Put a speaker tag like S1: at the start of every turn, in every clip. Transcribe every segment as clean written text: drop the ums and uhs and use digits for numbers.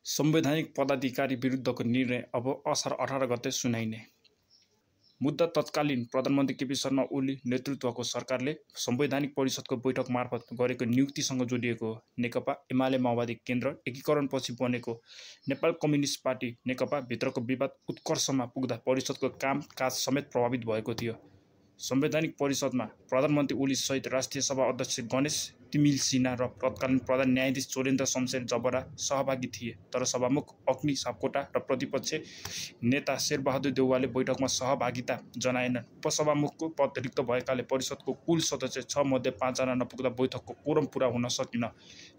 S1: संवैधानिक पदाधिकारी विरुद्धको निर्णय अब असार 18 गते सुनाइने। मुद्दा तत्कालीन प्रधानमन्त्री केपी शर्मा ओली नेतृत्वको सरकारले संवैधानिक परिषदको बैठक मार्फत गरेको नियुक्तिसँग जोडिएको हो। नेकपा एमाले माओवादी केन्द्र एकीकरणपछि बनेको नेपाल कम्युनिस्ट पार्टी नेकपा भित्रको विवाद उत्कर्षमा पुग्दा परिषदको कामकाज समेत प्रभावित भएको थियो। संवैधानिक परिषदमा प्रधानमन्त्री ओली सहित राष्ट्रिय सभा अध्यक्ष गणेश तिमिल सिन्हा र तत्कालीन प्रधान न्यायाधीश चोरेन्द्र शमशेर जबरा सहभागी थिए। तर सभामुख अग्नि सापकोटा र प्रतिपक्ष नेता शेरबहादुर देउवाले बैठकमा सहभागिता जनाएनन्। उपसभामुखको पद रिक्त भएकाले परिषदको कुल सदस्य 6 मध्ये 5 जना नपुग्दा बैठकको कोरम पूरा हुन सकिन।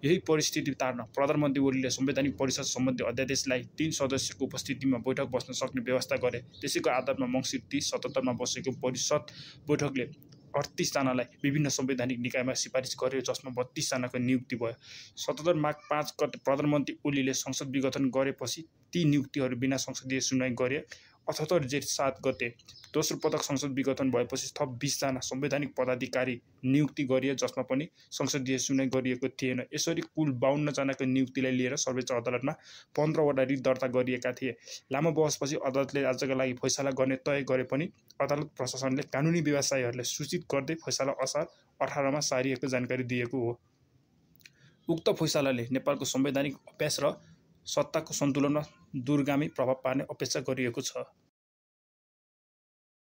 S1: यही परिस्थिति तार्न प्रधानमन्त्री ओलीले संवैधानिक परिषद सम्बन्धी अध्यादेशलाई 3 सदस्यको उपस्थितिमा बैठक बस्न सक्ने व्यवस्था गरे। त्यसैको आधारमा मङ्सिर 30-77 मा बसेको परिषद बैठकले 38 जनालाई विभिन्न संवैधानिक निकायमा सिफारिस गर्यो, जसमा 32 जनाको नियुक्ति भयो। 77 माघ 5 गते प्रधानमन्त्री ओलीले संसद विघटन गरेपछि ती नियुक्तिहरू बिना संसदीय सुनवाई गरे। 78 जेठ 7 गते दोस्रो पटक संसद विघटन भएपछि थप 20 जना संवैधानिक पदाधिकारी नियुक्ति गरिए, जसमा पनि संसदीय सुनवाई गरिएको थिएन। यसरी कुल 52 जनाको नियुक्तिलाई लिएर सर्वोच्च अदालतमा 15 वटा रिट दर्ता गरिएका थिए। लामो बहसपछि अदालतले आजका लागि फैसला गर्ने तय गरे पनि अदालत प्रशासनले कानुनी व्यवसायीहरूलाई सूचित गर्दै फैसला असार 18 मा सारिएको जानकारी दिएको हो। उक्त फैसलाले नेपालको संवैधानिक अभ्यास र सत्ताको सन्तुलनमा दूरगामी प्रभाव पार्ने अपेक्षा गरिएको छ।